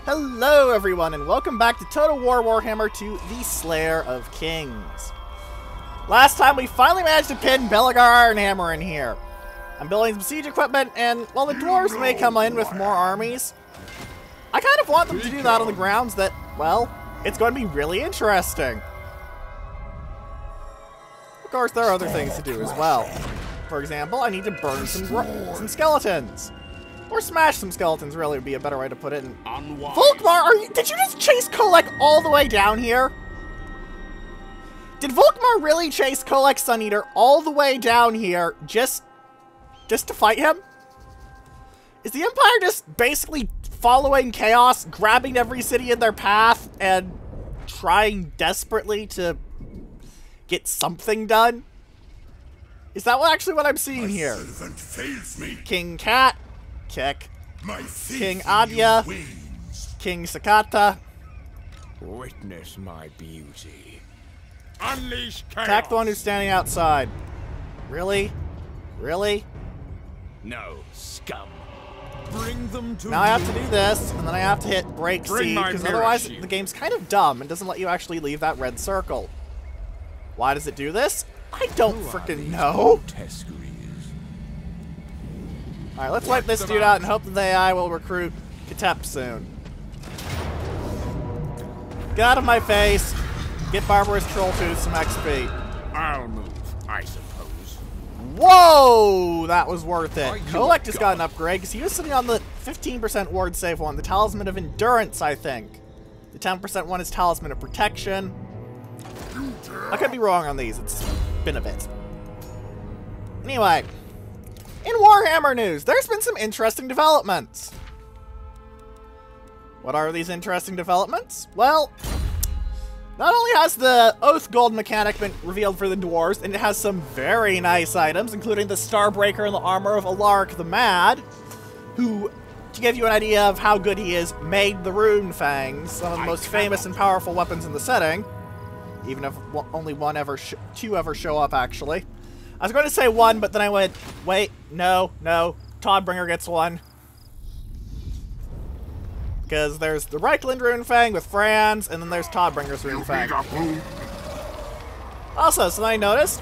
Hello everyone, and welcome back to Total War Warhammer 2, the Slayer of Kings. Last time we finally managed to pin Belegar Ironhammer in here. I'm building some siege equipment, and while the dwarves may come in with more armies, I kind of want them to do that on the grounds that, well, it's going to be really interesting. Of course, there are other things to do as well. For example, I need to burn some skeletons. Or smash some skeletons, really, would be a better way to put it. Volkmar, did you just chase Kolek all the way down here? Did Volkmar really chase Kolek Suneater all the way down here just to fight him? Is the Empire just basically following chaos, grabbing every city in their path, and trying desperately to get something done? Is that actually what I'm seeing here? King Cat. Kick. King Adya, King Sakata. Witness my beauty. Unleash chaos. Attack the one who's standing outside. Really? Really? No, scum. Bring them to now I have to do this, and then I have to hit break C, because otherwise the game's kind of dumb and doesn't let you actually leave that red circle. Why does it do this? I don't freaking know. Alright, let's wipe this dude out and hope that the AI will recruit Katep soon. Get out of my face. Get Barbarous Trolltooth some XP. I'll move, I suppose. Whoa! That was worth it. Kolek just got an upgrade because he was sitting on the 15% ward save one, the Talisman of Endurance, I think. The 10% one is Talisman of Protection. I could be wrong on these. It's been a bit. Anyway. In Warhammer news, there's been some interesting developments. What are these interesting developments? Well, not only has the Oath Gold mechanic been revealed for the Dwarves, and it has some very nice items, including the Starbreaker and the armor of Alaric the Mad, who, to give you an idea of how good he is, made the Rune Fangs, some of the most famous and powerful weapons in the setting, even if only two ever show up, actually. I was going to say one, but then I went, wait, no, Toddbringer gets one. Because there's the Reichland Runefang with Franz, and then there's Toddbringer's Runefang. Also, so I noticed,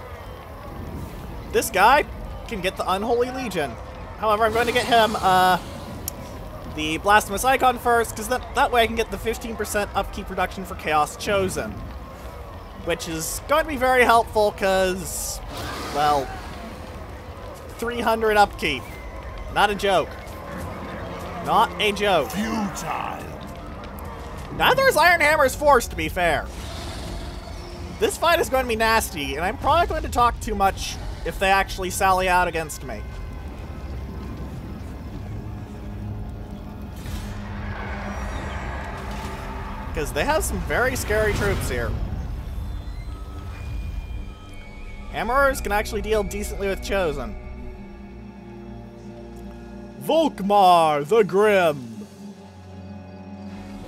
this guy can get the Unholy Legion. However, I'm going to get him the Blasphemous Icon first, because that way I can get the 15% upkeep reduction for Chaos Chosen. Which is going to be very helpful, because, well, 300 upkeep. Not a joke. Not a joke. Futile. Neither is Ironhammer's Force, to be fair. This fight is going to be nasty, and I'm probably going to talk too much if they actually sally out against me. Because they have some very scary troops here. Hammerers can actually deal decently with Chosen. Volkmar the Grim.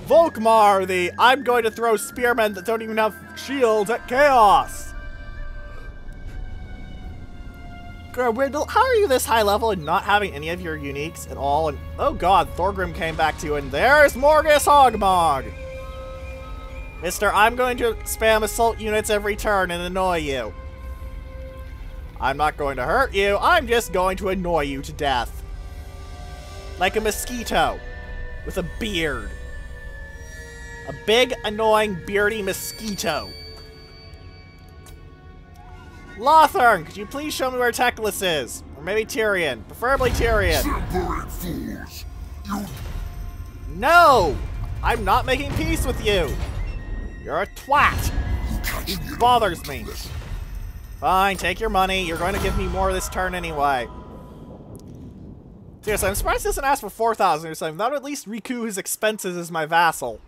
Volkmar the I'm going to throw spearmen that don't even have shields at Chaos. Riddle, how are you this high level and not having any of your uniques at all? And oh god, Thorgrim came back to you, and there's Morgus Hogmog. Mister, I'm going to spam assault units every turn and annoy you. I'm not going to hurt you, I'm just going to annoy you to death. Like a mosquito with a beard. A big, annoying, beardy mosquito. Lothern, could you please show me where Teclis is? Or maybe Tyrion. Preferably Tyrion. No! I'm not making peace with you. You're a twat. It bothers me. Fine, take your money. You're going to give me more this turn anyway. Seriously, I'm surprised he doesn't ask for 4,000 or something. That would at least recoup his expenses as my vassal.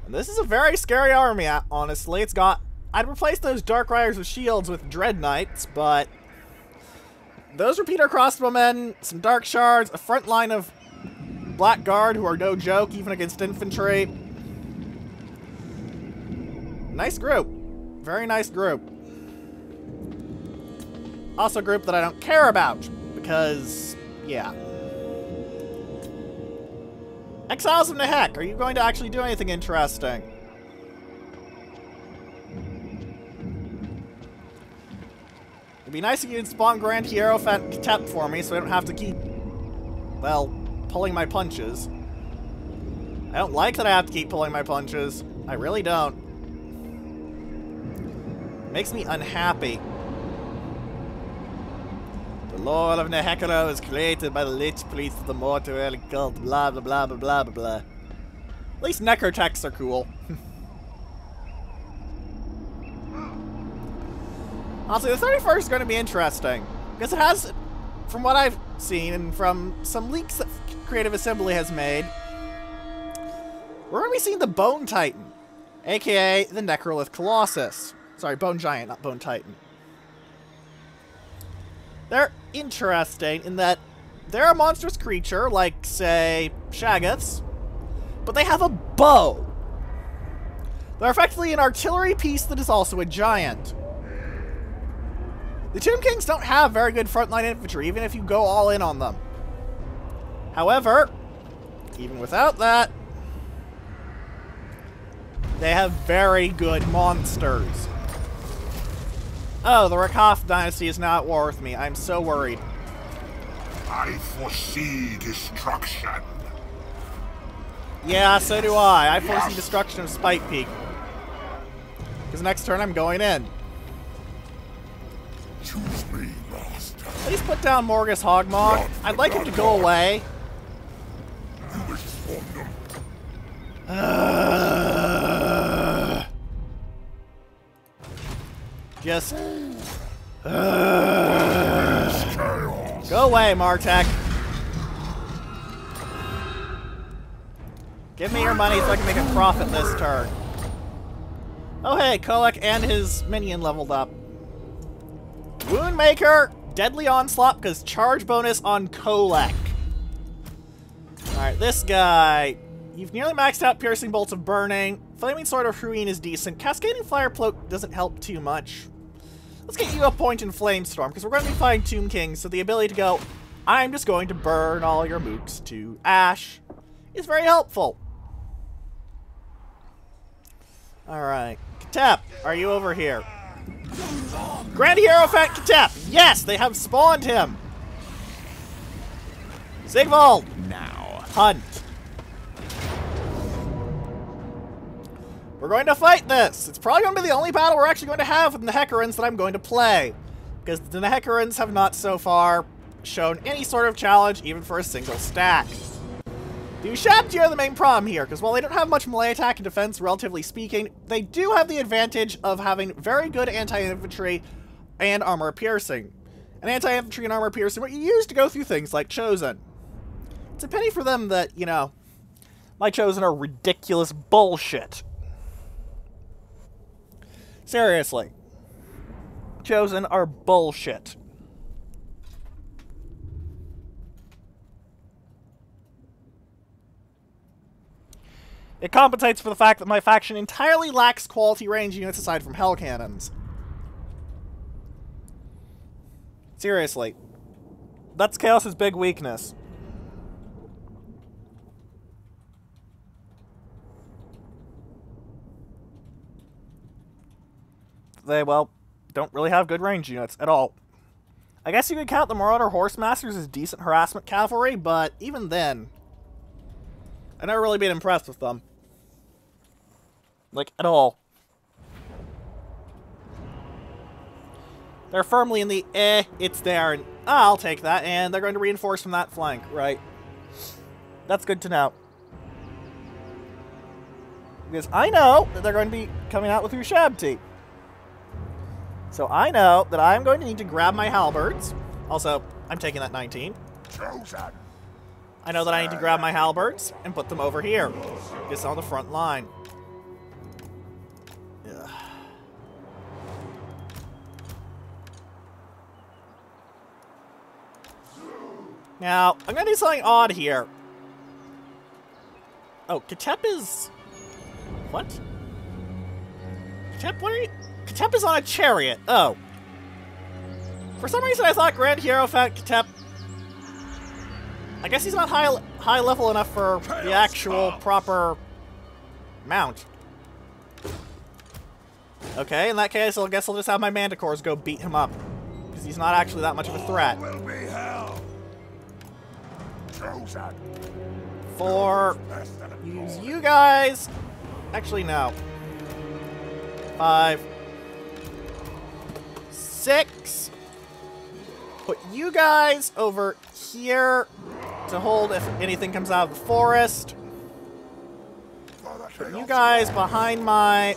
And this is a very scary army, honestly. It's got... I'd replace those Dark Riders with shields with Dread Knights, but... those Repeater Crossbowmen, some Dark Shards, a front line of Black Guard who are no joke, even against infantry. Nice group. Very nice group. Also a group that I don't care about, because, yeah. Exiles of Nehek, are you going to actually do anything interesting? It'd be nice if you could spawn Grand Hierophant Ktep for me so I don't have to keep, well, pulling my punches. I don't like that I have to keep pulling my punches. I really don't. It makes me unhappy. The Lord of Nehekara was created by the Lich Priest of the Mortuary Cult, blah blah blah blah blah blah blah. At least necrotexts are cool. Honestly, the 31st is going to be interesting, because it has, from what I've seen, and from some leaks that Creative Assembly has made, we're going to be seeing the Bone Titan, aka the Necrolith Colossus. Sorry, Bone Giant, not Bone Titan. They're interesting in that they're a monstrous creature, like, say, Shaggoths, but they have a bow. They're effectively an artillery piece that is also a giant. The Tomb Kings don't have very good frontline infantry, even if you go all in on them. However, even without that, they have very good monsters. Oh, the Rakaf dynasty is now at war with me. I'm so worried. I foresee destruction. Yeah, so do I. I foresee destruction of Spike Peak. Because next turn I'm going in. Choose me, master. Please put down Morgus Hogmaw. I'd like him to go away. You wish for them. Just... Go away, Martek. Give me your money so I can make a profit this turn. Oh hey, Kolek and his minion leveled up. Woundmaker, Deadly Onslaught, because charge bonus on Kolek. Alright, this guy. You've nearly maxed out Piercing Bolts of Burning. Flaming Sword of Ruin is decent. Cascading Fire Cloak doesn't help too much. Let's get you a point in Flamestorm, because we're going to be fighting Tomb Kings, so the ability to go, I'm just going to burn all your mooks to ash, is very helpful. Alright. Ktep, are you over here? Grand Hierophant Ktep! Yes, they have spawned him! Sigvald! Now. Hunt. We're going to fight this! It's probably going to be the only battle we're actually going to have with the Nehekarans that I'm going to play. Because the Nehekarans have not so far shown any sort of challenge, even for a single stack. The Ushabti are the main problem here, because while they don't have much melee attack and defense, relatively speaking, they do have the advantage of having very good anti-infantry and armor piercing. And anti-infantry and armor piercing, what you use to go through things like Chosen. It's a pity for them that, you know, my Chosen are ridiculous bullshit. Seriously. Chosen are bullshit. It compensates for the fact that my faction entirely lacks quality range units aside from Hell Cannons. Seriously. That's Chaos's big weakness. They, well, don't really have good range units at all. I guess you could count the Marauder Horse Masters as decent harassment cavalry, but even then, I've never really been impressed with them. Like, at all. They're firmly in the, it's there, and I'll take that, and they're going to reinforce from that flank, right? That's good to know. Because I know that they're going to be coming out with Ushabti. So I know that I'm going to need to grab my halberds. Also, I'm taking that 19. Chosen. I know that I need to grab my halberds and put them over here. Just on the front line. Ugh. Now, I'm going to do something odd here. Oh, Ktep is... What? Ktep, what are you... Ktep is on a chariot. Oh. For some reason, I thought Grand Hierophant Ktep... I guess he's not high high level enough for the actual proper mount. Okay, in that case, I guess I'll just have my Manticores go beat him up. Because he's not actually that much of a threat. Will be hell. Chosen. For use you guys. Actually, no. 5, 6. Put you guys over here to hold if anything comes out of the forest. Put you guys behind my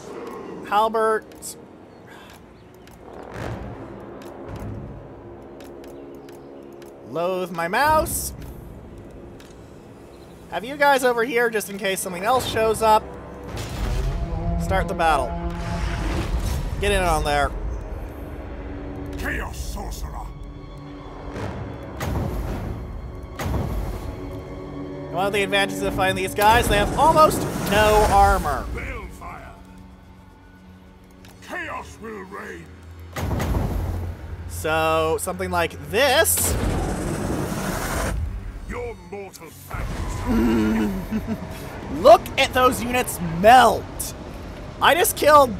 halberds. Loathe my mouse. Have you guys over here just in case something else shows up. Start the battle. Get in on there. Chaos sorcerer. One of the advantages of fighting these guys, they have almost no armor. Balefire. Chaos will reign. So, something like this. Your mortal fangs. Look at those units melt. I just killed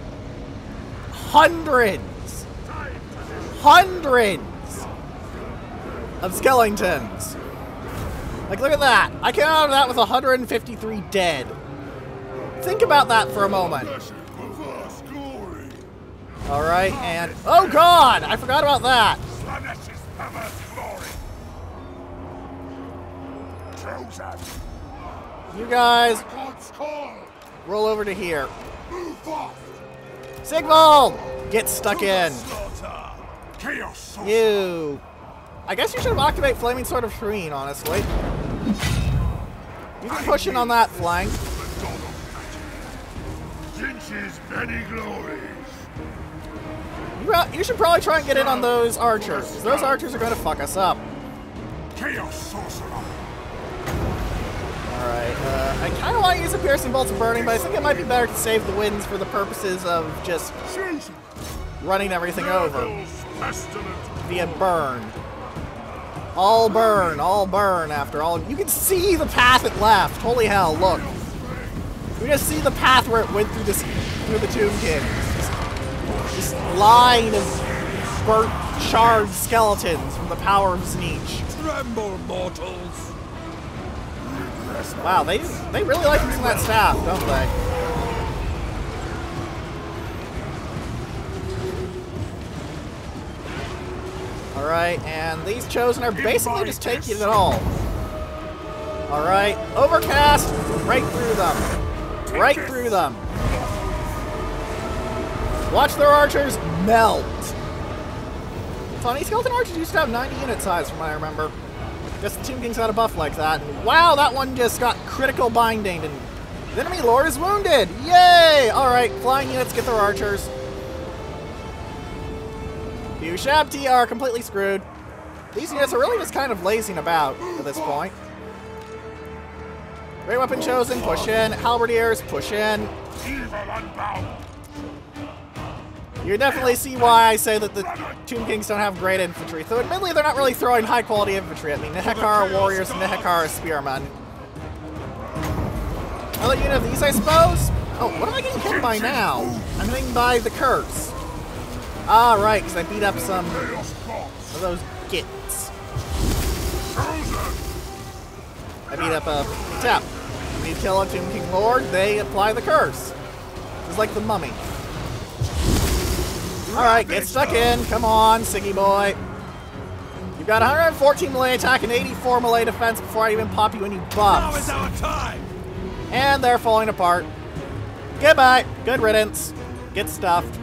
hundreds of skeletons. Like, look at that. I came out of that with 153 dead. Think about that for a moment. Alright, and... oh god! I forgot about that! You guys... roll over to here. Sigvald! Get stuck in. You... I guess you should have activated Flaming Sword of Shireen, honestly. You can push in on that flank. Many glories. You should probably try and get in on those archers, because those archers are going to fuck us up. Chaos sorcerer. Alright, I kind of want to use a Piercing Bolts of Burning, but I think it might be better to save the winds for the purposes of just running everything over via burn. All burn after all. You can see the path it left. Holy hell, look. You just see the path where it went through the Tomb King. This line of burnt, charred skeletons from the power of Sneech. Tremble, mortals! Wow, they really like using that staff, don't they? Alright, and these Chosen are basically just taking it all. Alright, Overcast, right through them. Right through them. Watch their archers melt. Funny, skeleton archers used to have 90 unit size from what I remember. Guess the Tomb King's had a buff like that. And wow, that one just got critical binding and the enemy lord is wounded. Yay! Alright, flying units get their archers. You Shabti are completely screwed. These units are really just kind of lazing about at this point. Great Weapon Chosen, push in. Halberdiers, push in. You definitely see why I say that the Tomb Kings don't have great infantry. Though admittedly, they're not really throwing high quality infantry. I mean, Nehekar are warriors, Nehekar are spearmen. Another unit of these, I suppose? Oh, what am I getting hit by now? I'm hitting by the curse. Ah, right, because I beat up some of those gits. I beat up a tap. When you kill a Tomb King Lord, they apply the curse. It's like the mummy. Alright, get stuck in. Come on, Siggy boy. You've got 114 melee attack and 84 melee defense before I even pop you any buffs. Now is our time! And they're falling apart. Goodbye. Good riddance. Get stuffed.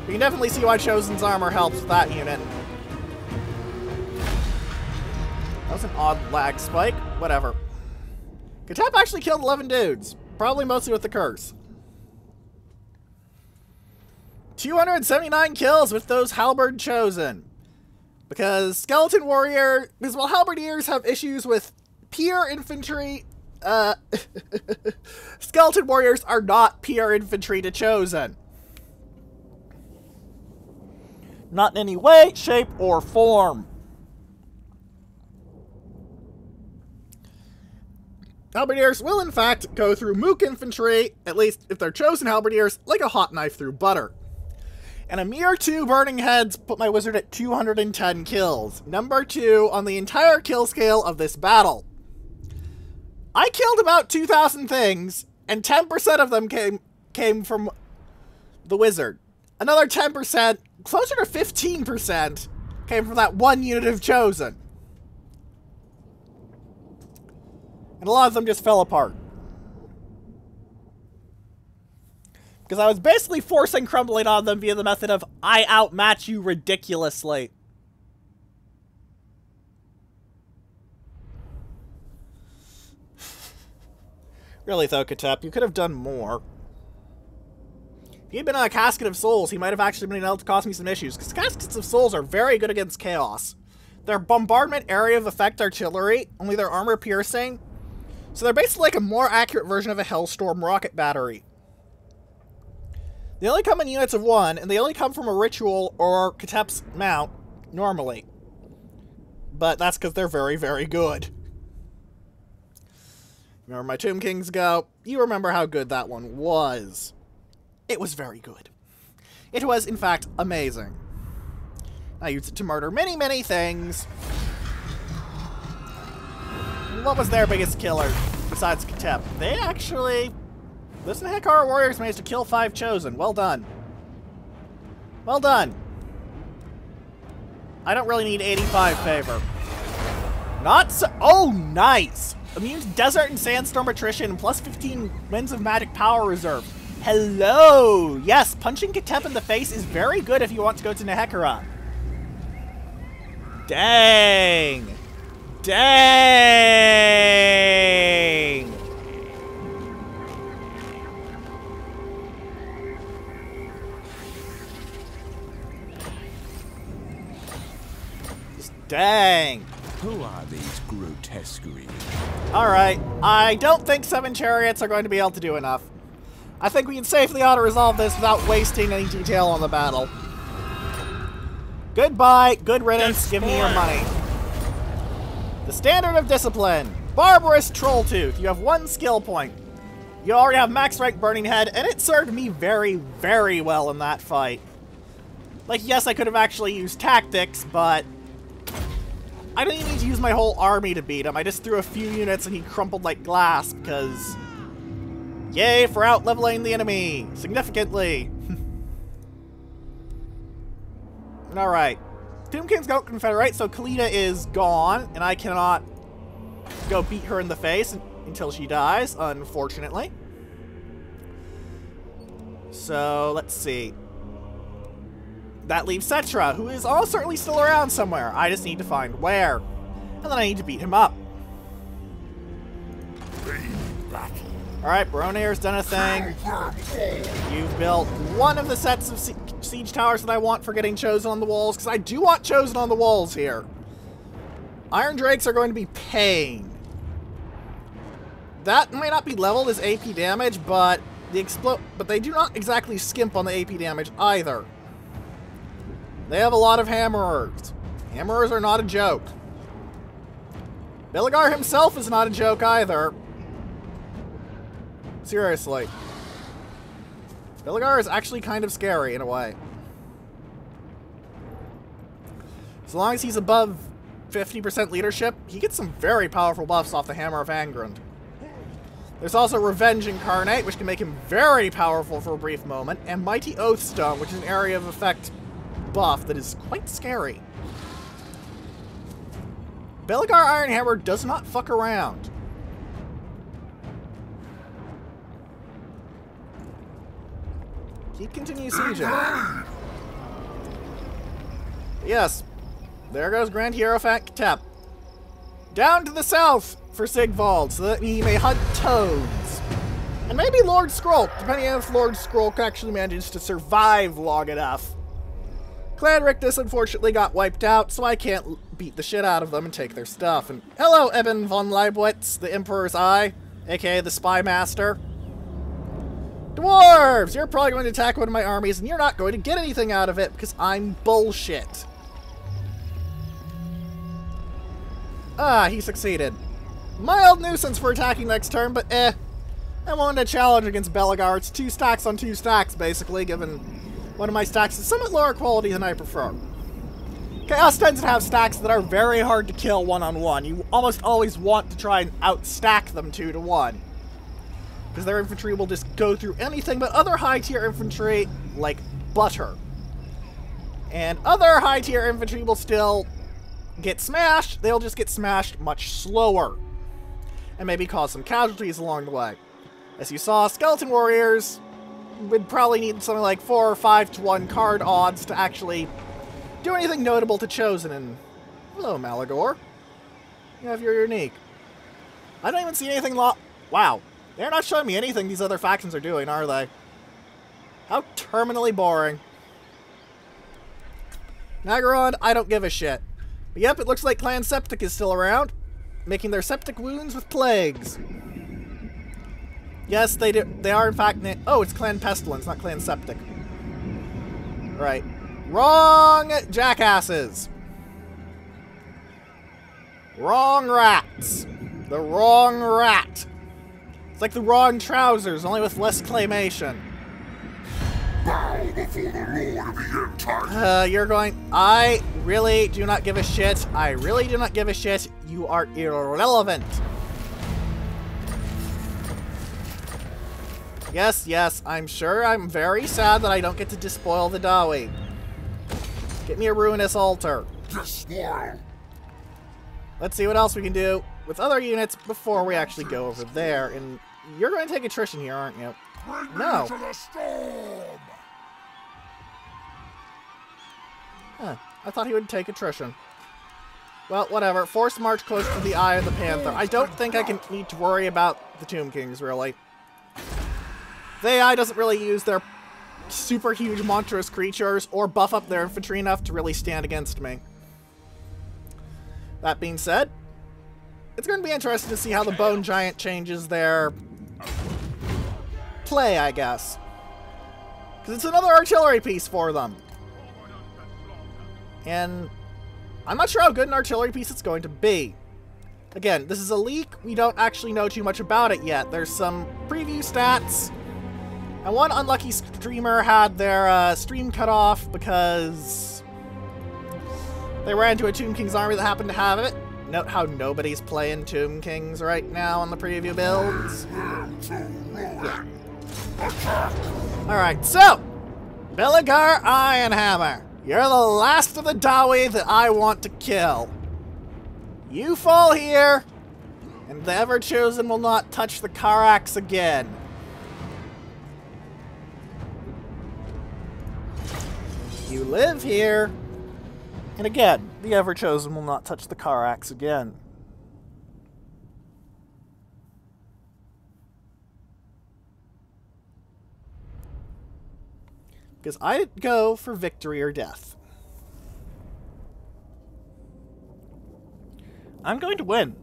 You can definitely see why Chosen's armor helps with that unit. That was an odd lag spike. Whatever. Katep actually killed 11 dudes. Probably mostly with the curse. 279 kills with those halberd Chosen. Because skeleton warrior... Because while halberdiers have issues with pure infantry... skeleton warriors are not pure infantry to Chosen. Not in any way, shape, or form. Halberdiers will in fact go through Mook infantry, at least if they're chosen halberdiers, like a hot knife through butter. And a mere 2 burning heads put my wizard at 210 kills. Number 2 on the entire kill scale of this battle. I killed about 2,000 things, and 10% of them came from the wizard. Another 10%, closer to 15%, came from that 1 unit of chosen. And a lot of them just fell apart. Because I was basically forcing crumbling on them via the method of, I outmatch you ridiculously. Really though, Katep, you could have done more. If he had been on a Casket of Souls, he might have actually been able to cause me some issues, because Caskets of Souls are very good against Chaos. They're bombardment area of effect artillery, only they're armor piercing. So they're basically like a more accurate version of a Hellstorm rocket battery. They only come in units of 1, and they only come from a ritual or Katep's mount, normally. But that's because they're very, very good. Remember my Tomb Kings go? You remember how good that one was. It was very good. It was, in fact, amazing. I used it to murder many, many things. What was their biggest killer besides Katep? They actually... Listen, Hekara Warriors managed to kill 5 chosen. Well done. Well done. I don't really need 85 favor. Not so... Oh, nice! Immune to Desert and Sandstorm Attrition and plus 15 Winds of Magic Power Reserve. Hello! Yes, punching Katep in the face is very good if you want to go to Nehekara. Dang! Dang! Just dang! Who are these grotesqueries? Alright, I don't think 7 chariots are going to be able to do enough. I think we can safely auto-resolve this without wasting any detail on the battle. Goodbye, good riddance, give me your money. The Standard of Discipline. Barbarous Trolltooth. You have 1 skill point. You already have max rank Burning Head, and it served me very, very well in that fight. Like, yes, I could have actually used tactics, but... I didn't even need to use my whole army to beat him. I just threw a few units and he crumpled like glass, because... Yay for out-leveling the enemy! Significantly! Alright. Tomb Kings don't confederate, so Kalina is gone, and I cannot go beat her in the face until she dies, unfortunately. So, let's see. That leaves Settra, who is all certainly still around somewhere. I just need to find where. And then I need to beat him up. Alright, Bronir's done a thing. You've built one of the sets of siege towers that I want for getting chosen on the walls, because I do want chosen on the walls here. Iron Drakes are going to be pain. That might not be leveled as AP damage, but they do not exactly skimp on the AP damage either. They have a lot of hammerers. Hammerers are not a joke. Belegar himself is not a joke either. Seriously. Belegar is actually kind of scary in a way. As long as he's above 50% leadership, he gets some very powerful buffs off the Hammer of Angrund. There's also Revenge Incarnate, which can make him very powerful for a brief moment, and Mighty Oathstone, which is an area of effect buff that is quite scary. Belegar Ironhammer does not fuck around. Keep continue sieging. Yes, there goes Grand Hierophant Katep. Down to the south for Sigvald, so that he may hunt toads. And maybe Lord Skrulk, depending on if Lord Skrulk actually manages to survive long enough. Clan Rictus unfortunately got wiped out, so I can't beat the shit out of them and take their stuff. And hello, Eben von Leibwitz, the Emperor's Eye, aka the Spy Master. Dwarves! You're probably going to attack one of my armies, and you're not going to get anything out of it, because I'm bullshit. Ah, he succeeded. Mild nuisance for attacking next turn, but eh. I wanted a challenge against Belegar. It's 2 stacks on 2 stacks, basically, given one of my stacks is somewhat lower quality than I prefer. Chaos tends to have stacks that are very hard to kill one-on-one. You almost always want to try and outstack them 2-to-1. Because their infantry will just go through anything but other high-tier infantry, like butter. And other high-tier infantry will still get smashed, they'll just get smashed much slower. And maybe cause some casualties along the way. As you saw, Skeleton Warriors would probably need something like 4 or 5-to-1 card odds to actually do anything notable to Chosen. And hello, Malagor. You have your unique. I don't even see anything wow. They're not showing me anything these other factions are doing, are they? How terminally boring. Nagaron, I don't give a shit. But yep, it looks like Clan Septic is still around, making their septic wounds with plagues. Yes, they do. They are in fact. Oh, it's Clan Pestilence, not Clan Septic. Right. Wrong jackasses. Wrong rats. The wrong rat. It's like the wrong trousers, only with less claymation. Bow before the Lord of the Empire. You're going... I really do not give a shit. I really do not give a shit. You are irrelevant. Yes, yes, I'm sure. I'm very sad that I don't get to despoil the Dawi. Get me a ruinous altar. Despoil. Let's see what else we can do with other units before we actually go over there. And you're going to take attrition here, aren't you? Bring No. me to the storm. Huh. I thought he would take attrition. Well, whatever. Force march close to the Eye of the Panther. I don't think I can need to worry about the Tomb Kings, really. The AI doesn't really use their super huge monstrous creatures or buff up their infantry enough to really stand against me. That being said, it's going to be interesting to see how the Bone Giant changes their play, I guess. Because it's another artillery piece for them. And I'm not sure how good an artillery piece it's going to be. Again, this is a leak. We don't actually know too much about it yet. There's some preview stats. And one unlucky streamer had their stream cut off because they ran into a Tomb King's army that happened to have it. Note how nobody's playing Tomb Kings right now on the preview builds. Yeah. Alright, so, Belegar Ironhammer. You're the last of the Dawi that I want to kill. You fall here, and the Ever-Chosen will not touch the Karax again. You live here, and again, the Ever-Chosen will not touch the Karax again. Because I go for victory or death. I'm going to win.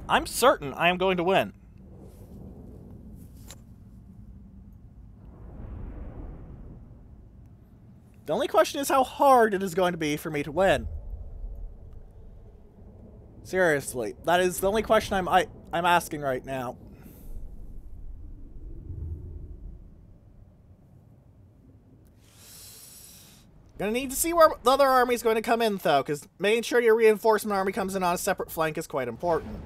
I'm certain I am going to win. The only question is how hard it is going to be for me to win. Seriously, that is the only question I'm asking right now. Gonna need to see where the other army is going to come in, though, because making sure your reinforcement army comes in on a separate flank is quite important.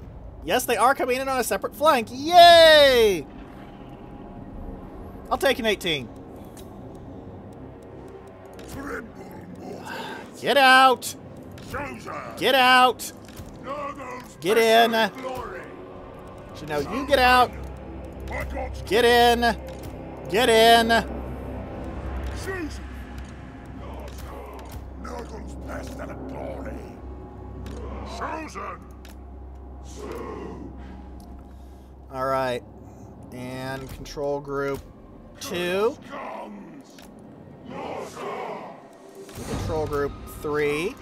Yes, they are coming in on a separate flank. Yay! I'll take an 18. Get out! Get out! Get in! So now you get out! Get in! Get in! Alright. And control group 2. Control group 3.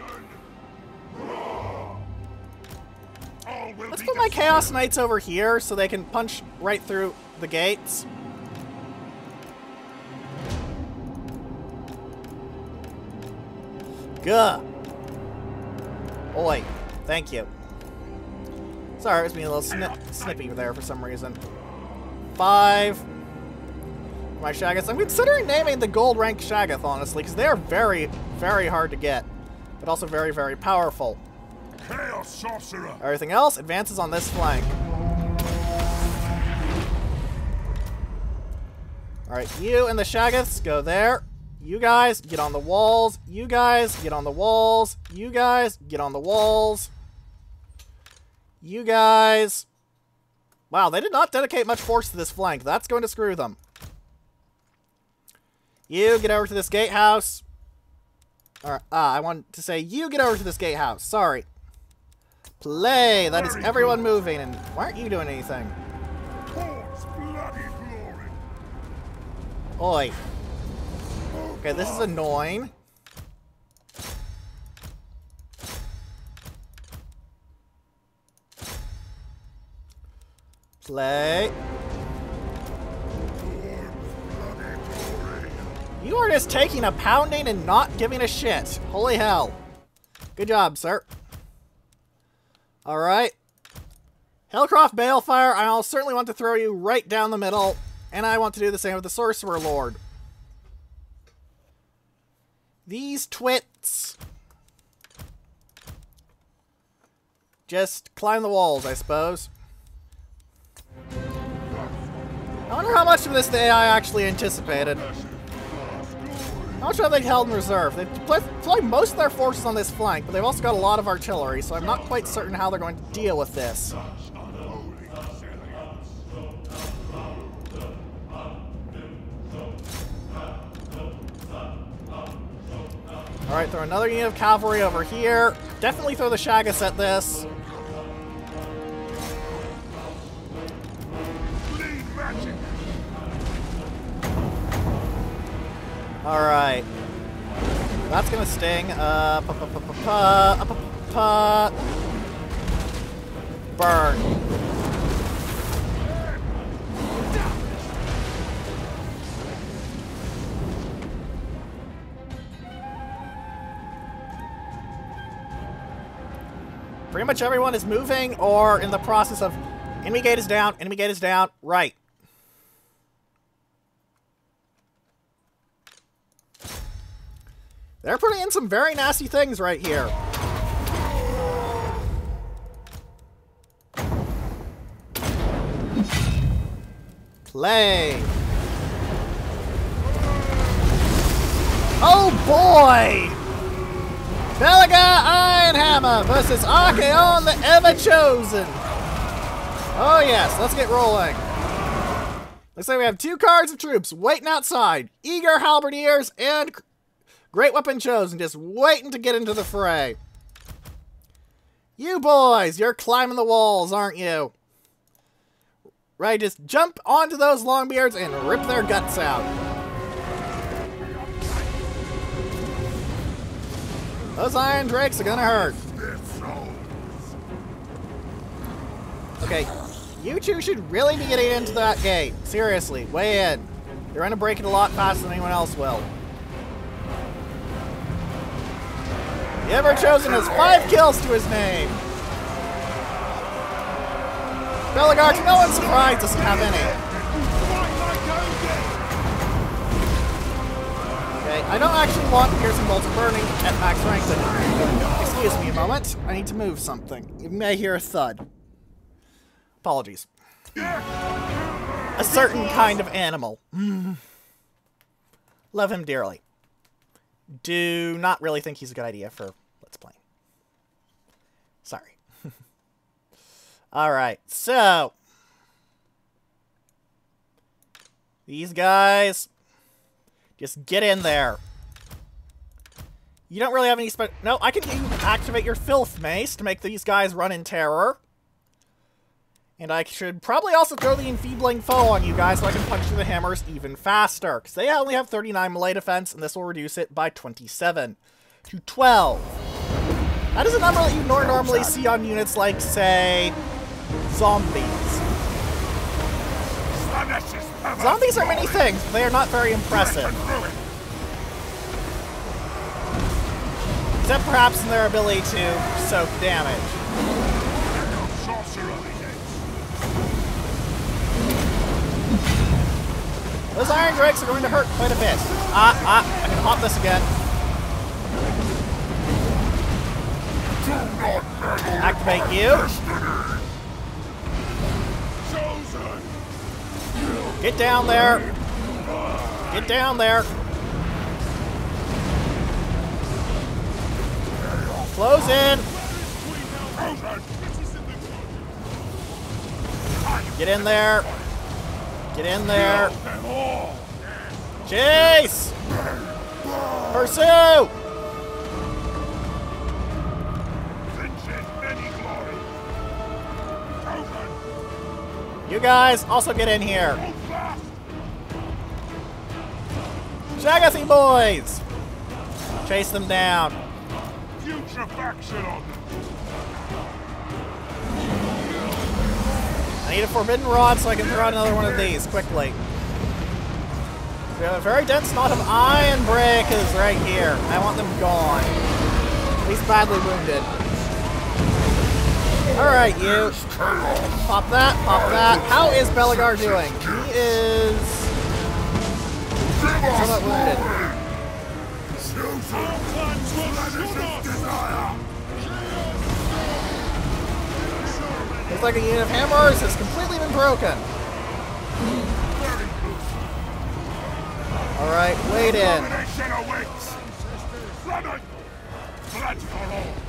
Let's put my Chaos Knights over here so they can punch right through the gates. Gah. Oi. Thank you. Sorry, I was being a little snippy there for some reason. 5. My Shaggoths. I'm considering naming the gold rank Shaggoth, honestly, because they are very, very hard to get, but also very, very powerful. Chaos Sorcerer. Everything else advances on this flank. Alright, you and the Shaggoths go there. You guys, get on the walls. You guys, get on the walls. You guys, get on the walls. You guys... Wow, they did not dedicate much force to this flank. That's going to screw them. You get over to this gatehouse. I want to say you get over to this gatehouse. Sorry. Play. That is everyone moving. And why aren't you doing anything? Oi. Okay, this is annoying. Play. You are just taking a pounding and not giving a shit. Holy hell. Good job, sir. Alright. Hellcroft Balefire, I'll certainly want to throw you right down the middle. And I want to do the same with the Sorcerer Lord. These twits. Just climb the walls, I suppose. I wonder how much of this the AI actually anticipated. How much have they held in reserve? They've deployed most of their forces on this flank, but they've also got a lot of artillery, so I'm not quite certain how they're going to deal with this. Alright, throw another unit of cavalry over here. Definitely throw the Shaggoths at this. Alright. That's gonna sting. Burn. Pretty much everyone is moving or in the process of enemy gate is down, right. They're putting in some very nasty things right here. Play. Oh boy! Belaga Ironhammer versus Archaon the Ever-Chosen. Oh yes, let's get rolling. Looks like we have 2 cards of troops waiting outside. Eager Halberdiers and Great Weapon Chosen, just waiting to get into the fray. You boys, you're climbing the walls, aren't you? Right, just jump onto those Longbeards and rip their guts out. Those Iron Drakes are gonna hurt. Okay, you two should really be getting into that gate. Seriously, way in. You're gonna break it a lot faster than anyone else will. The Ever-Chosen has 5 kills to his name. Belagar, to no one's surprise, doesn't have any. Okay, I don't actually want Piercing Bolts burning at max rank. Excuse me a moment. I need to move something. You may hear a thud. Apologies. A certain kind of animal. Love him dearly. Do not really think he's a good idea for Let's Play. Sorry. Alright, so. These guys. Just get in there. You don't really have any no, I can activate your Filth Mace to make these guys run in terror. And I should probably also throw the Enfeebling Foe on you guys so I can punch through the hammers even faster. Because they only have 39 melee defense, and this will reduce it by 27 to 12. That is a number that you normally see on units like, say, zombies. Zombies are many things, but they are not very impressive. Except perhaps in their ability to soak damage. Those iron drakes are going to hurt quite a bit. I can hop this again. Activate you. Get down there. Get down there. Close in. Get in there. Get in there. Chase! Pursue! You guys also get in here. Shagathi boys! Chase them down. I need a forbidden rod so I can throw out another one of these quickly. We have a very dense knot of iron breakers right here. I want them gone. He's badly wounded. Alright, you. Pop that, pop that. How is Belagar doing? He is somewhat wounded. Looks like a unit of hammers has completely been broken. Alright, wait in.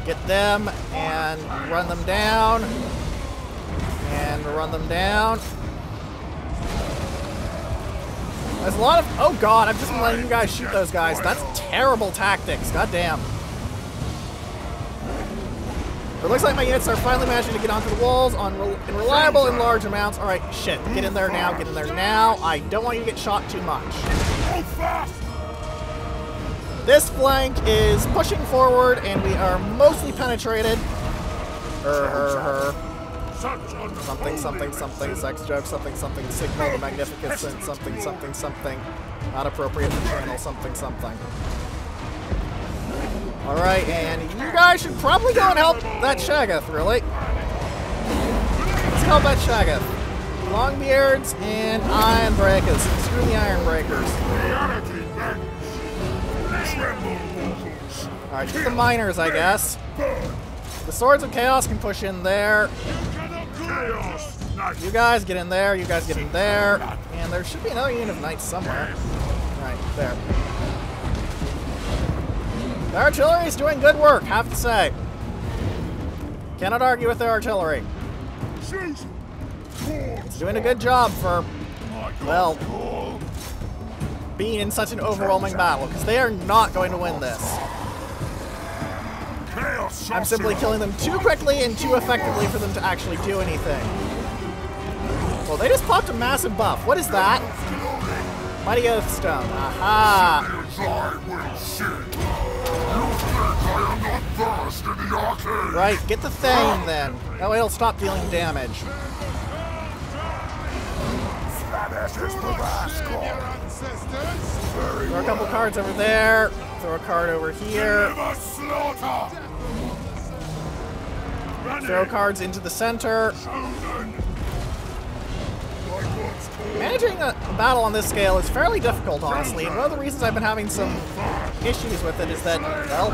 Get them and run them down. And run them down. There's a lot of... Oh god, I'm just letting you guys shoot those guys. That's terrible tactics. God damn. It looks like my units are finally managing to get onto the walls in reliable and large amounts. Alright, shit. Get in there now, get in there now. I don't want you to get shot too much. This flank is pushing forward, and we are mostly penetrated. Something, something, something, sex joke, something, something, signal the magnificence, something, something, something. Not appropriate for channel, something, something. Alright, and you guys should probably go and help that Shagath, really. Let's help that Shagath. Longbeards and Iron Breakers. Screw the Iron Breakers. Alright, just the miners, I guess. The Swords of Chaos can push in there. You guys get in there, you guys get in there. And there should be another unit of knights somewhere. Right, there. The artillery is doing good work, have to say. Cannot argue with their artillery. It's doing a good job for, well, being in such an overwhelming battle, because they are not going to win this. I'm simply killing them too quickly and too effectively for them to actually do anything. Well, they just popped a massive buff. What is that? Mighty Oath Stone. Aha! Right, get the Thane then. That way it'll stop dealing damage. Throw a couple cards over there. Throw a card over here. Throw cards into the center. Managing a battle on this scale is fairly difficult, honestly, and one of the reasons I've been having some issues with it is that, well,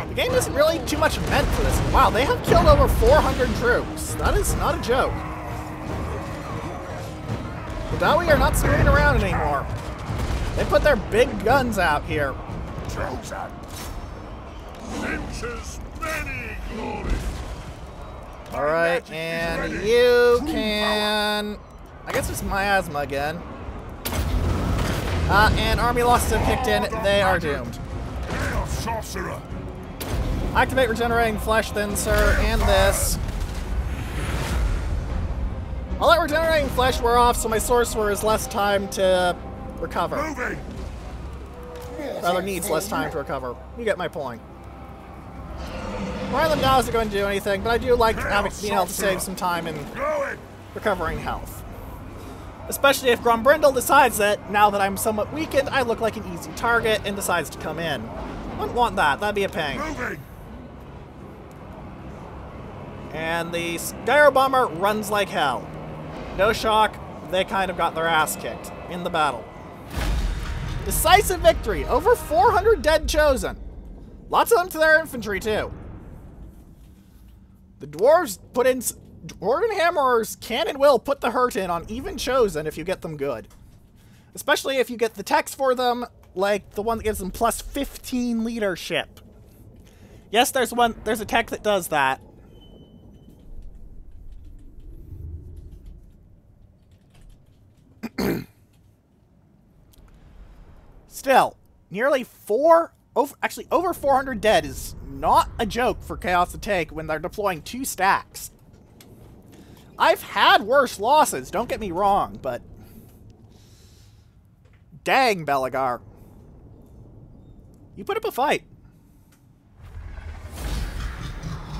the game isn't really too much meant for this. Wow, they have killed over 400 troops. That is not a joke. The Dawi are not screwing around anymore. They put their big guns out here. Alright, and you can... I guess it's miasma again. And army losses have kicked in. They are doomed. Activate regenerating flesh then, sir, and this. I'll let regenerating flesh wear off so my sorcerer has less time to recover. Rather needs less time to recover. You get my point. One of them now isn't going to do anything, but I do like being able to save some time in recovering health. Especially if Grombrindle decides that, now that I'm somewhat weakened, I look like an easy target and decides to come in. Wouldn't want that. That'd be a pain. And the Gyro Bomber runs like hell. No shock, they kind of got their ass kicked in the battle. Decisive victory! Over 400 dead chosen! Lots of them to their infantry, too. The dwarves put in... Dwarven hammerers can and will put the hurt in on even chosen if you get them good. Especially if you get the text for them, like the one that gives them plus 15 leadership. Yes, there's a tech that does that. Still, nearly over 400 dead is not a joke for Chaos to take when they're deploying 2 stacks. I've had worse losses, don't get me wrong, but dang, Belegar. You put up a fight.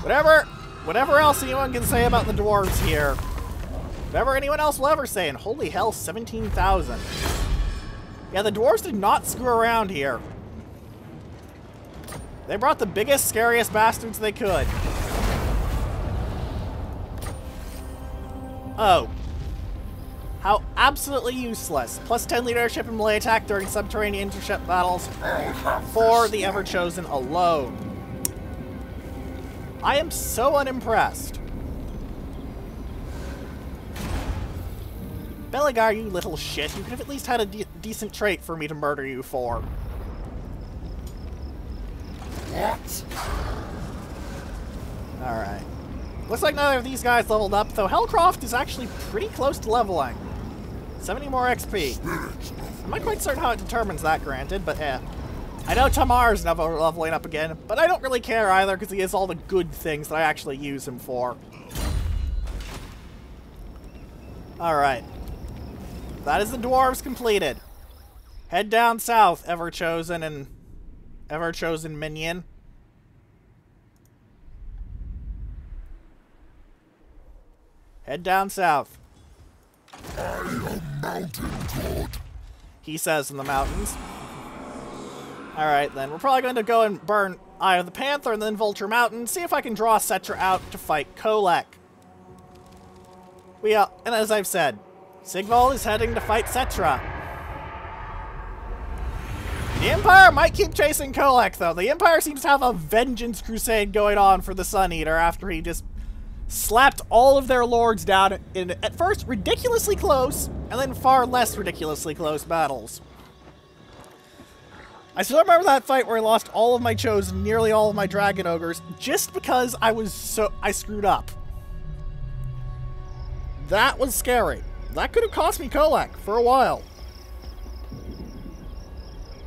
Whatever else anyone can say about the dwarves here, whatever anyone else will ever say, and holy hell, 17,000. Yeah, the dwarves did not screw around here. They brought the biggest, scariest bastards they could. Oh. How absolutely useless. Plus 10 leadership and melee attack during subterranean intercept battles for the Ever-Chosen alone. I am so unimpressed. Belegar, you little shit. You could have at least had a decent trait for me to murder you for. What? Alright. Looks like neither of these guys leveled up, though Hellcroft is actually pretty close to leveling. 70 more XP. I'm not quite certain how it determines that, granted, but eh. I know Tamar's never leveling up again, but I don't really care either because he has all the good things that I actually use him for. Alright. That is the dwarves completed. Head down south, Ever-Chosen and Ever-Chosen minion. Head down south. I am mountain god, He says in the mountains. Alright then, we're probably going to go and burn Eye of the Panther and then Vulture Mountain, see if I can draw Settra out to fight Kolek. And as I've said, Sigval is heading to fight Settra. The Empire might keep chasing Kolek, though. The Empire seems to have a vengeance crusade going on for the Sun Eater after he just slapped all of their lords down in, at first, ridiculously close, and then far less ridiculously close battles. I still remember that fight where I lost all of my chosen, nearly all of my dragon ogres, just because I screwed up. That was scary. That could have cost me Kolek for a while.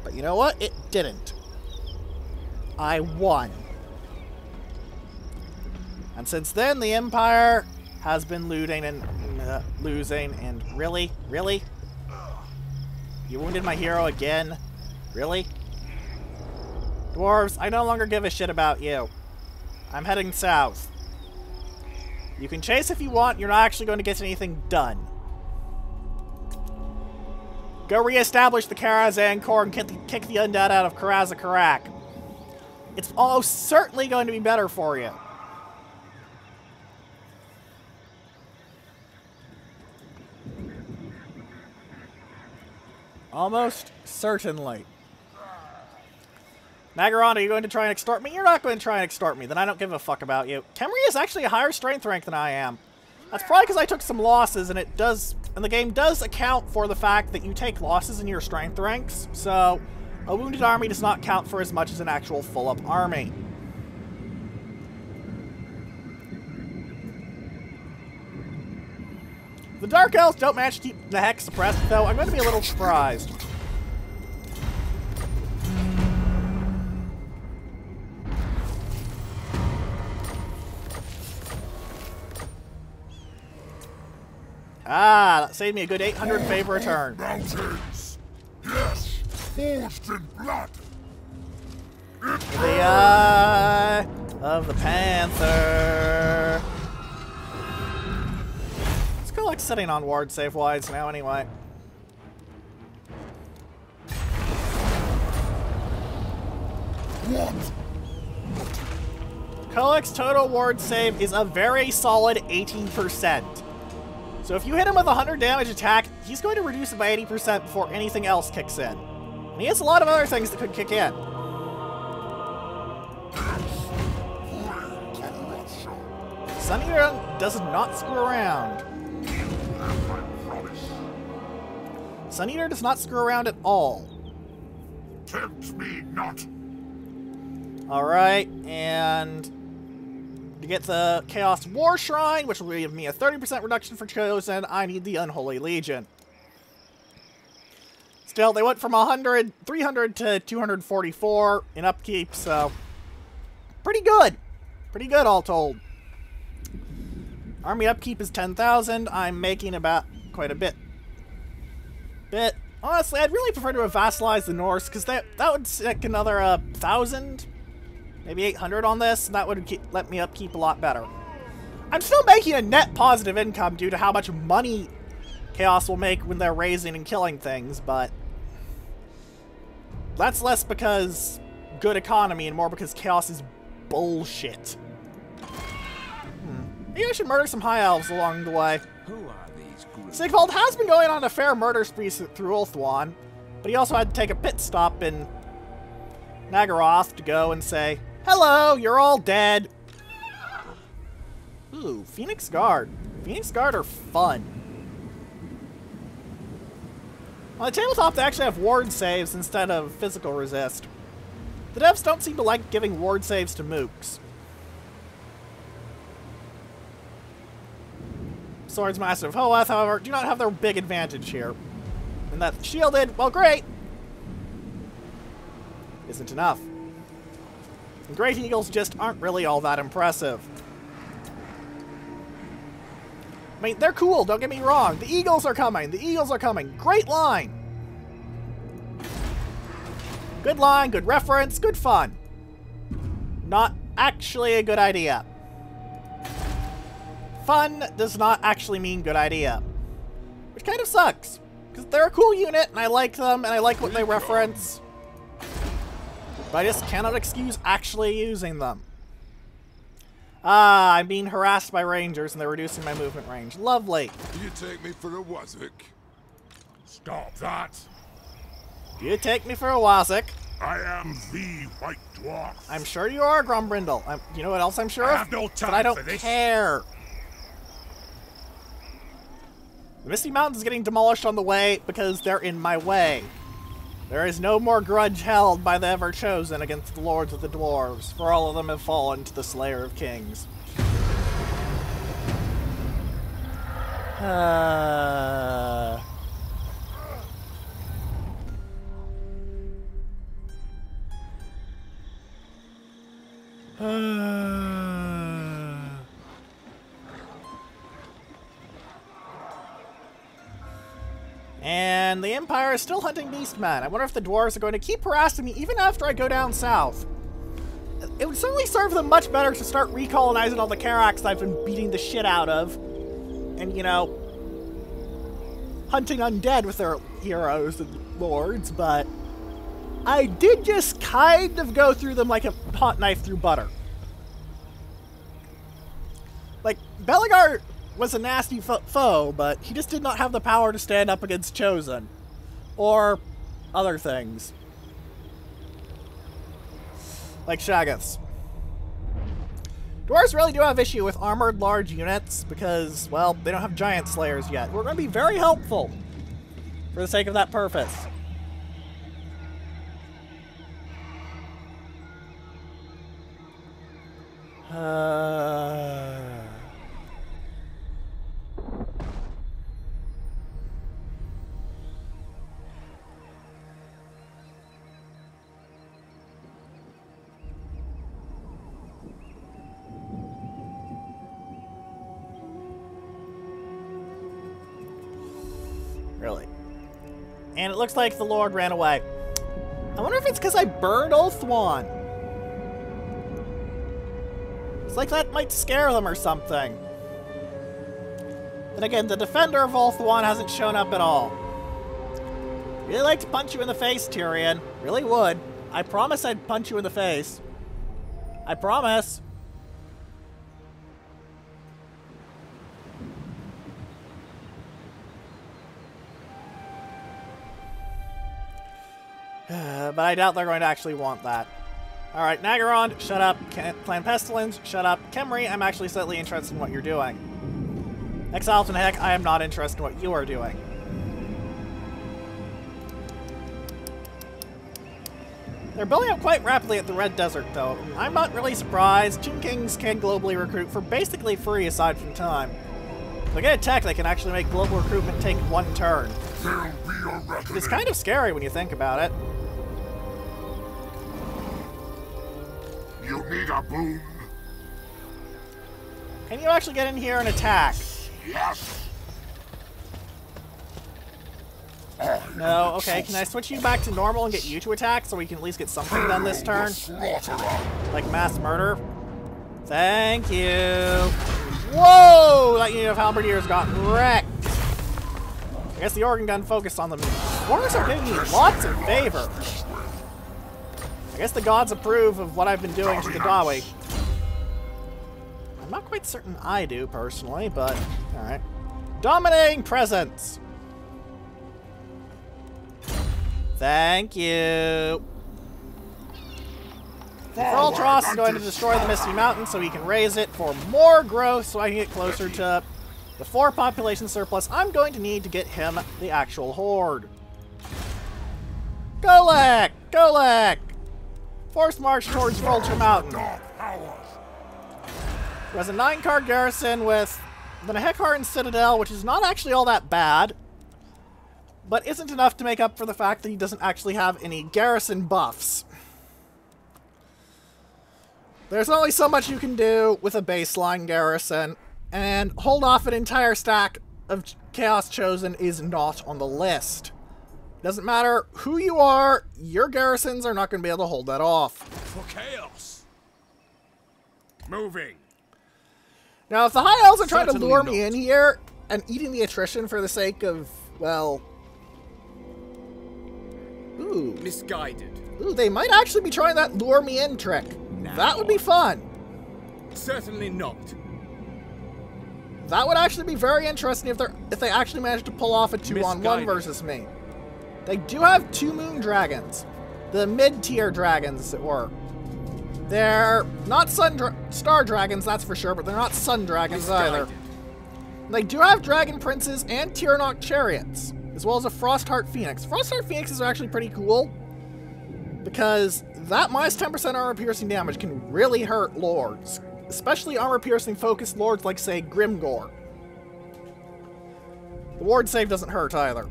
But you know what? It didn't. I won. And since then, the Empire has been looting and losing, and really? Really? You wounded my hero again? Really? Dwarves, I no longer give a shit about you. I'm heading south. You can chase if you want, you're not actually going to get anything done. Go re-establish the Karazhan Corps and kick the undead out of Karaz-Karak. It's almost certainly going to be better for you. Almost certainly. Nagaron, are you going to try and extort me? You're not going to try and extort me, then I don't give a fuck about you. Temri is actually a higher strength rank than I am. That's probably because I took some losses, and the game does account for the fact that you take losses in your strength ranks, so a wounded army does not count for as much as an actual full-up army. If the Dark Elves don't manage to keep the Hex suppressed, though, I'm going to be a little surprised. Ah, that saved me a good 800 favor return. Mountains. Yes, forged in blood. The Eye of the Panther. Let's go like setting on ward save wise now anyway. What? Kolek's total ward save is a very solid 18%. So if you hit him with a 100 damage attack, he's going to reduce it by 80% before anything else kicks in. And he has a lot of other things that could kick in. Sun Eater does not screw around. Sun Eater does not screw around at all. Tempt me not. Alright, and to get the Chaos War Shrine, which will give me a 30% reduction for Chosen, I need the Unholy Legion. Still, they went from 300 to 244 in upkeep, so pretty good. Pretty good, all told. Army upkeep is 10,000. I'm making about quite a bit. Honestly, I'd really prefer to have vassalized the Norse, because that would stick another 1,000, maybe 800 on this, and that would let me upkeep a lot better. I'm still making a net positive income due to how much money Chaos will make when they're raising and killing things, but that's less because good economy and more because Chaos is bullshit. Maybe I should murder some High Elves along the way. Who are these groups? Sigvald has been going on a fair murder spree through Ulthuan, but he also had to take a pit stop in Nagaroth to go and say, "Hello, you're all dead." Ooh, Phoenix Guard. Phoenix Guard are fun. On the tabletop, they actually have ward saves instead of physical resist. The devs don't seem to like giving ward saves to mooks. Swords Master of Hoeth, however, do not have their big advantage here. And that shielded, well, great, isn't enough. And Great Eagles just aren't really all that impressive. I mean, they're cool, don't get me wrong. The Eagles are coming. The Eagles are coming. Great line. Good line, good reference, good fun. Not actually a good idea. Fun does not actually mean good idea. Which kind of sucks. Because they're a cool unit, and I like them, and I like what they reference. But I just cannot excuse actually using them. Ah, I'm being harassed by rangers, and they're reducing my movement range. Lovely. Do you take me for a Wazik? Stop that. Do you take me for a Wazik? I am the White Dwarf. I'm sure you are, Grumbrindle. You know what else I'm sure I of? have no time but I don't for this. care. The Misty Mountains is getting demolished on the way because they're in my way. There is no more grudge held by the Ever-Chosen against the Lords of the Dwarves, for all of them have fallen to the Slayer of Kings. And the Empire is still hunting Beastmen. I wonder if the Dwarves are going to keep harassing me even after I go down south. It would certainly serve them much better to start recolonizing all the Karaks I've been beating the shit out of. And, you know, hunting undead with their heroes and lords, but I did just kind of go through them like a hot knife through butter. Like, Belegar was a nasty foe, but he just did not have the power to stand up against Chosen. Or other things. Like Shaggoths. Dwarves really do have issue with armored large units because, well, they don't have giant slayers yet. We're going to be very helpful for the sake of that purpose. Really. And it looks like the Lord ran away. I wonder if it's because I burned Ulthuan. It's like that might scare them or something. Then again, the Defender of Ulthuan hasn't shown up at all. Really like to punch you in the face, Tyrion. Really would. I promise I'd punch you in the face. I promise. But I doubt they're going to actually want that. Alright, Nagaron, shut up. Clan Pestilence, shut up. Khemri, I'm actually slightly interested in what you're doing. Exalted Heck, I am not interested in what you are doing. They're building up quite rapidly at the Red Desert, though. I'm not really surprised. Tomb Kings can globally recruit for basically free aside from time. If they get a tech, they can actually make global recruitment take 1 turn. It's kind of scary when you think about it. You need a boon? Can you actually get in here and attack? Yes. No, okay, can I switch you back to normal and get you to attack so we can at least get something done this turn? Like mass murder? Thank you. Whoa! That unit of halberdiers got wrecked. I guess the organ gun focused on them. Dwarves are giving me lots of favor. I guess the gods approve of what I've been doing to the Dawi. I'm not quite certain I do, personally, but alright. Dominating presence! Thank you. Ultros is going to destroy the Misty Mountain so he can raise it for more growth so I can get closer to the 4 population surplus I'm going to need to get him the actual horde. Golek! Golek! Force march towards Vulture Mountain. He has a 9-card garrison with the Hekarn Citadel, which is not actually all that bad, but isn't enough to make up for the fact that he doesn't actually have any garrison buffs. There's only so much you can do with a baseline garrison, and hold off an entire stack of Chaos Chosen is not on the list. Doesn't matter who you are, your garrisons are not going to be able to hold that off. For chaos. Moving. Now, if the High Elves are trying to Certainly lure me not. in here and eating the attrition for the sake of, well... Ooh. Misguided. Ooh, they might actually be trying that lure me in trick. That would be fun. Certainly not. That would actually be very interesting if they actually managed to pull off a 2-on-1 Misguided. versus me. They do have 2 moon dragons. The mid-tier dragons, as it were. They're not star dragons, that's for sure, but they're not sun dragons either. They do have dragon princes and Tyrionok chariots, as well as a Frostheart Phoenix. Frostheart Phoenixes are actually pretty cool, because that minus 10% armor piercing damage can really hurt lords, especially armor piercing focused lords like, say, Grimgor. The ward save doesn't hurt either.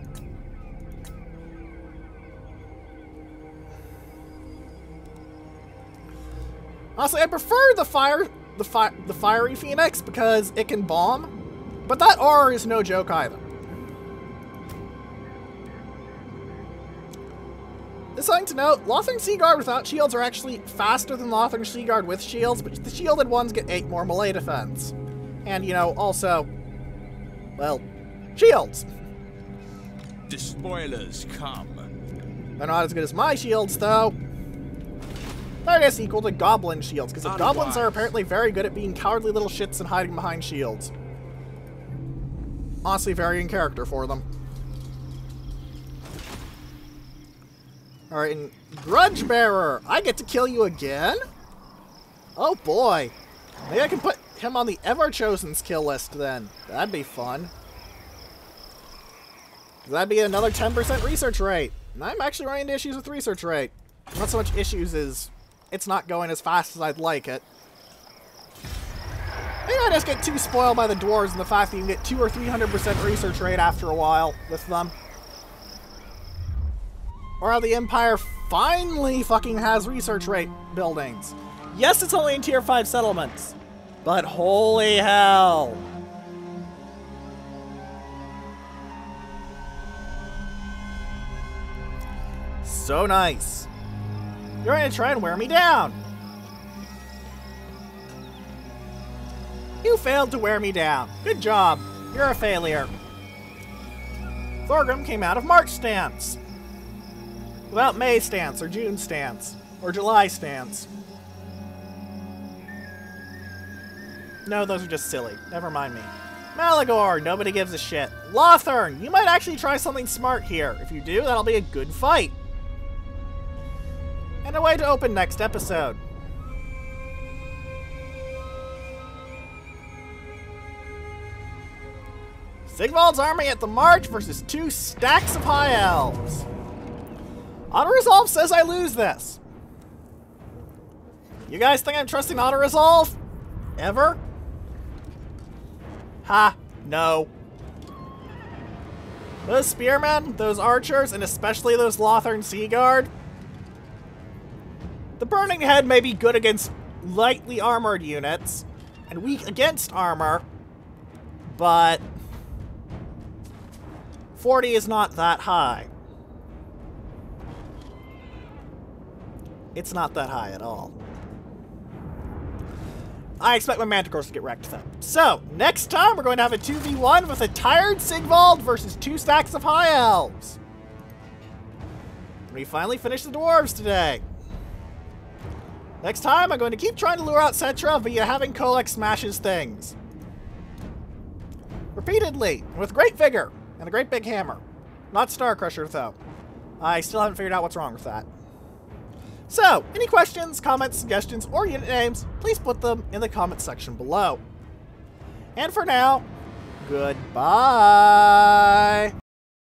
Honestly, I prefer the fiery Phoenix because it can bomb, but that aura is no joke either. There's something to note, Lothern Seaguard without shields are actually faster than Lothern Seaguard with shields, but the shielded ones get 8 more melee defense. And, you know, also, well, shields. The spoilers come. They're not as good as my shields, though. They're just equal to goblin shields, because the goblins are apparently very good at being cowardly little shits and hiding behind shields. Honestly, very in character for them. Alright, and Grudge Bearer, I get to kill you again? Oh boy. Maybe I can put him on the Ever Chosen's kill list then. That'd be fun. That'd be another 10% research rate. And I'm actually running into issues with research rate. Not so much issues as it's not going as fast as I'd like it. Maybe I just get too spoiled by the dwarves and the fact that you can get 200 or 300% research rate after a while with them. Or how the Empire finally fucking has research rate buildings. Yes, it's only in tier 5 settlements, but holy hell. So nice. You're going to try and wear me down. You failed to wear me down. Good job. You're a failure. Thorgrim came out of March stance. Without May stance, or June stance, or July stance. No, those are just silly. Never mind me. Malagor, nobody gives a shit. Lothern, you might actually try something smart here. If you do, that'll be a good fight. and away to open next episode. Sigvald's army at the march versus 2 stacks of high elves. Auto-resolve says I lose this. You guys think I'm trusting auto-resolve? Ever? Ha, no. Those spearmen, those archers, and especially those Lothern Sea Guard. The Burning Head may be good against lightly armored units, and weak against armor, but 40 is not that high. It's not that high at all. I expect my Manticores to get wrecked, though. So, next time we're going to have a 2v1 with a tired Sigvald versus 2 stacks of High Elves. We finally finished the Dwarves today. Next time, I'm going to keep trying to lure out Settra via having Kolek smashes things. Repeatedly, with great vigor, and a great big hammer. Not Star Crusher, though. I still haven't figured out what's wrong with that. So, any questions, comments, suggestions, or unit names, please put them in the comments section below. And for now, goodbye!